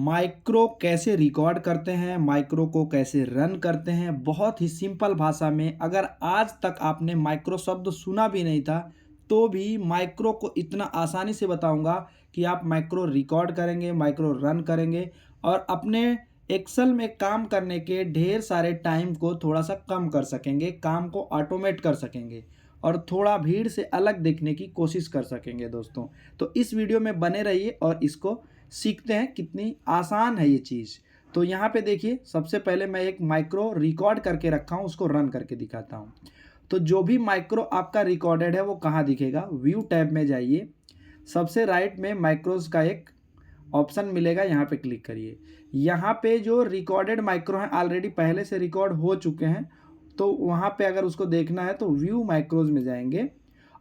Micro कैसे record करते हैं, माइक्रो को कैसे रन करते हैं, बहुत ही सिंपल भाषा में। अगर आज तक आपने माइक्रो शब्द सुना भी नहीं था तो भी माइक्रो को इतना आसानी से बताऊंगा कि आप माइक्रो रिकॉर्ड करेंगे, माइक्रो रन करेंगे और अपने एक्सेल में काम करने के ढेर सारे टाइम को थोड़ा सा कम कर सकेंगे, काम को ऑटोमेट कर सकेंगे और थोड़ा भीड़ से अलग दिखने की कोशिश कर सकेंगे दोस्तों। तो इस वीडियो में बने रहिए और इसको सीखते हैं कितनी आसान है ये चीज़। तो यहाँ पे देखिए, सबसे पहले मैं एक माइक्रो रिकॉर्ड करके रखा हूँ, उसको रन करके दिखाता हूँ। तो जो भी माइक्रो आपका रिकॉर्डेड है वो कहाँ दिखेगा, व्यू टैब में जाइए, सबसे राइट में माइक्रोज का एक ऑप्शन मिलेगा, यहाँ पे क्लिक करिए। यहाँ पे जो रिकॉर्डेड माइक्रो हैं ऑलरेडी पहले से रिकॉर्ड हो चुके हैं, तो वहाँ पे अगर उसको देखना है तो व्यू माइक्रोज में जाएंगे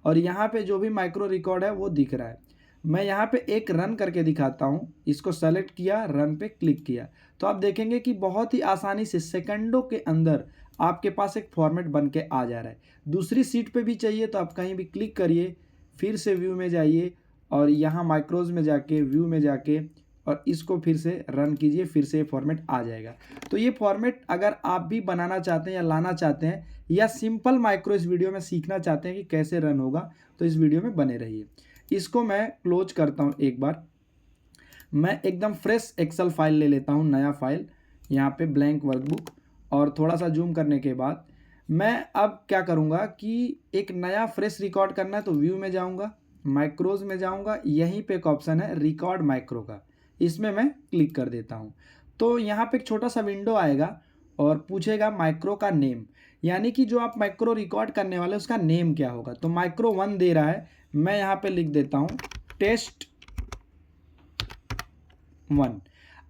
और यहाँ पे जो भी माइक्रो रिकॉर्ड है वो दिख रहा है। मैं यहाँ पे एक रन करके दिखाता हूँ, इसको सेलेक्ट किया, रन पे क्लिक किया, तो आप देखेंगे कि बहुत ही आसानी से सेकंडों के अंदर आपके पास एक फॉर्मेट बन के आ जा रहा है। दूसरी सीट पे भी चाहिए तो आप कहीं भी क्लिक करिए, फिर से व्यू में जाइए और यहाँ माइक्रोज में जाके व्यू में जाके और इसको फिर से रन कीजिए, फिर से फॉर्मेट आ जाएगा। तो ये फॉर्मेट अगर आप भी बनाना चाहते हैं या लाना चाहते हैं या सिंपल माइक्रो इस वीडियो में सीखना चाहते हैं कि कैसे रन होगा, तो इस वीडियो में बने रहिए। इसको मैं क्लोज करता हूँ एक बार। मैं एकदम फ्रेश एक्सेल फाइल ले लेता हूँ, नया फाइल, यहाँ पे ब्लैंक वर्कबुक, और थोड़ा सा जूम करने के बाद मैं अब क्या करूँगा कि एक नया फ्रेश रिकॉर्ड करना है तो व्यू में जाऊँगा, माइक्रोज में जाऊँगा, यहीं पे एक ऑप्शन है रिकॉर्ड माइक्रो का, इसमें मैं क्लिक कर देता हूँ। तो यहाँ पे एक छोटा सा विंडो आएगा और पूछेगा माइक्रो का नेम, यानी कि जो आप माइक्रो रिकॉर्ड करने वाले उसका नेम क्या होगा। तो माइक्रो 1 दे रहा है, मैं यहाँ पे लिख देता हूँ टेस्ट 1।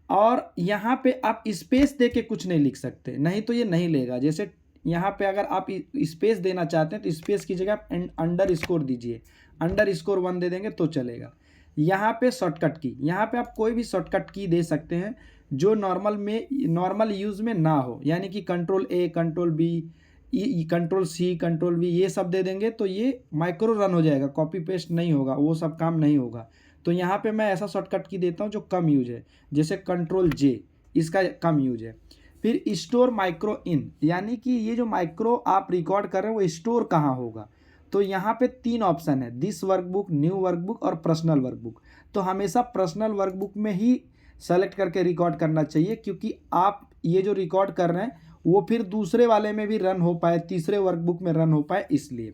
और यहाँ पे आप स्पेस दे के कुछ नहीं लिख सकते, नहीं तो ये नहीं लेगा। जैसे यहाँ पे अगर आप स्पेस देना चाहते हैं तो स्पेस की जगह आप अंडर स्कोर दीजिए, अंडर स्कोर 1 दे देंगे तो चलेगा। यहाँ पे शॉर्टकट की, यहाँ पे आप कोई भी शॉर्टकट की दे सकते हैं जो नॉर्मल यूज़ में ना हो, यानी कि control A, control B, control C, control V, ये सब दे देंगे तो ये माइक्रो रन हो जाएगा, कॉपी पेस्ट नहीं होगा, वो सब काम नहीं होगा। तो यहाँ पे मैं ऐसा शॉर्टकट की देता हूँ जो कम यूज है, जैसे कंट्रोल जे, इसका कम यूज है। फिर स्टोर माइक्रो इन, यानी कि ये जो माइक्रो आप रिकॉर्ड कर रहे हैं वो स्टोर कहाँ होगा। तो यहाँ पे 3 ऑप्शन है, दिस वर्कबुक, न्यू वर्कबुक और पर्सनल वर्कबुक। तो हमेशा पर्सनल वर्कबुक में ही सेलेक्ट करके रिकॉर्ड करना चाहिए, क्योंकि आप ये जो रिकॉर्ड कर रहे हैं वो फिर दूसरे वाले में भी रन हो पाए, तीसरे वर्कबुक में रन हो पाए, इसलिए।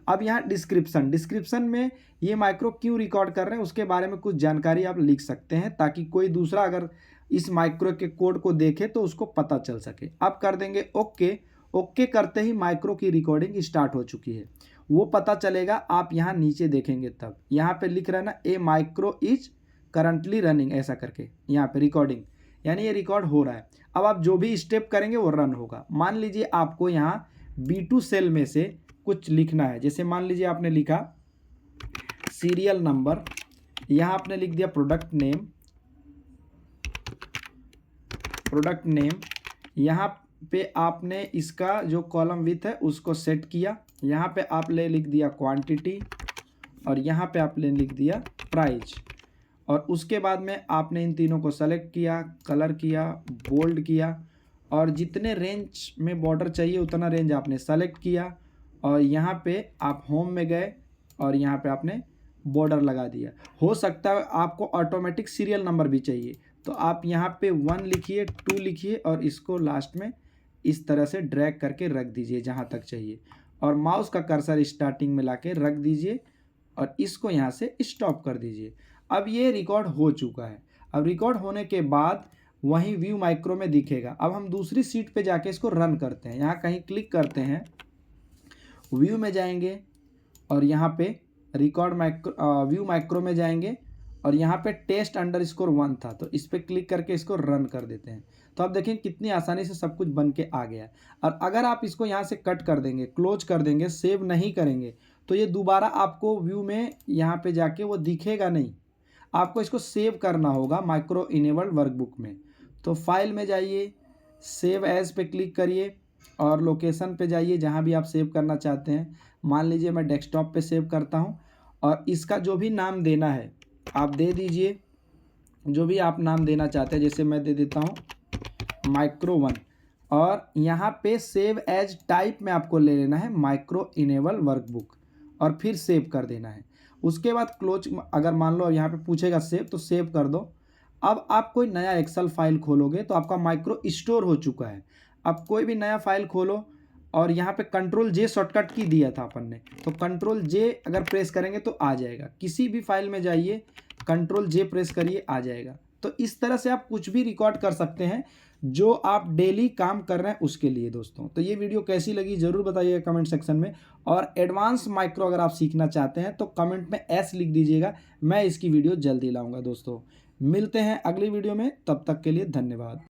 अब यहाँ डिस्क्रिप्शन में ये माइक्रो क्यों रिकॉर्ड कर रहे हैं उसके बारे में कुछ जानकारी आप लिख सकते हैं, ताकि कोई दूसरा अगर इस माइक्रो के कोड को देखे तो उसको पता चल सके। अब कर देंगे ओके। ओके करते ही माइक्रो की रिकॉर्डिंग स्टार्ट हो चुकी है, वो पता चलेगा। आप यहाँ नीचे देखेंगे तब यहाँ पे लिख रहा है ना, ए माइक्रो इज करंटली रनिंग, ऐसा करके यहाँ पे रिकॉर्डिंग, यानी ये रिकॉर्ड हो रहा है। अब आप जो भी स्टेप करेंगे वो रन होगा। मान लीजिए आपको यहाँ B2 सेल में से कुछ लिखना है, जैसे मान लीजिए आपने लिखा सीरियल नंबर, यहाँ आपने लिख दिया प्रोडक्ट नेम, यहाँ पे आपने इसका जो कॉलम विथ है उसको सेट किया, यहाँ पे आपने लिख दिया क्वांटिटी और यहाँ पे आपने लिख दिया प्राइस। और उसके बाद में आपने इन तीनों को सेलेक्ट किया, कलर किया, बोल्ड किया और जितने रेंज में बॉर्डर चाहिए उतना रेंज आपने सेलेक्ट किया और यहाँ पे आप होम में गए और यहाँ पे आपने बॉर्डर लगा दिया। हो सकता है आपको ऑटोमेटिक सीरियल नंबर भी चाहिए, तो आप यहाँ पे 1 लिखिए, 2 लिखिए और इसको लास्ट में इस तरह से ड्रैग करके रख दीजिए जहाँ तक चाहिए और माउस का कर्सर स्टार्टिंग में लाके रख दीजिए और इसको यहाँ से स्टॉप कर दीजिए। अब ये रिकॉर्ड हो चुका है। अब रिकॉर्ड होने के बाद वहीं व्यू माइक्रो में दिखेगा। अब हम दूसरी सीट पे जाके इसको रन करते हैं, यहाँ कहीं क्लिक करते हैं, व्यू में जाएंगे और यहाँ पे व्यू माइक्रो में जाएंगे और यहाँ पे टेस्ट अंडरस्कोर 1 था, तो इस पर क्लिक करके इसको रन कर देते हैं। तो आप देखें कितनी आसानी से सब कुछ बन के आ गया। और अगर आप इसको यहाँ से कट कर देंगे, क्लोज कर देंगे, सेव नहीं करेंगे, तो ये दोबारा आपको व्यू में यहाँ पे जाके वो दिखेगा नहीं। आपको इसको सेव करना होगा माइक्रो इनेबल्ड वर्कबुक में। तो फाइल में जाइए, सेव एज पे क्लिक करिए और लोकेशन पे जाइए जहाँ भी आप सेव करना चाहते हैं। मान लीजिए मैं डेस्कटॉप पे सेव करता हूँ और इसका जो भी नाम देना है आप दे दीजिए। जो भी आप नाम देना चाहते हैं, जैसे मैं दे देता हूँ माइक्रो 1, और यहाँ पे सेव एज टाइप में आपको ले लेना है माइक्रो इनेबल वर्कबुक और फिर सेव कर देना है। उसके बाद क्लोज, अगर मान लो यहाँ पे पूछेगा सेव तो सेव कर दो। अब आप कोई नया एक्सेल फाइल खोलोगे तो आपका माइक्रो स्टोर हो चुका है। अब कोई भी नया फाइल खोलो और यहाँ पे कंट्रोल जे शॉर्टकट की दिया था अपन ने, तो कंट्रोल जे अगर प्रेस करेंगे तो आ जाएगा। किसी भी फाइल में जाइए, कंट्रोल जे प्रेस करिए, आ जाएगा। तो इस तरह से आप कुछ भी रिकॉर्ड कर सकते हैं जो आप डेली काम कर रहे हैं उसके लिए दोस्तों। तो ये वीडियो कैसी लगी ज़रूर बताइएगा कमेंट सेक्शन में, और एडवांस माइक्रो अगर आप सीखना चाहते हैं तो कमेंट में एस लिख दीजिएगा, मैं इसकी वीडियो जल्दी लाऊंगा दोस्तों। मिलते हैं अगली वीडियो में, तब तक के लिए धन्यवाद।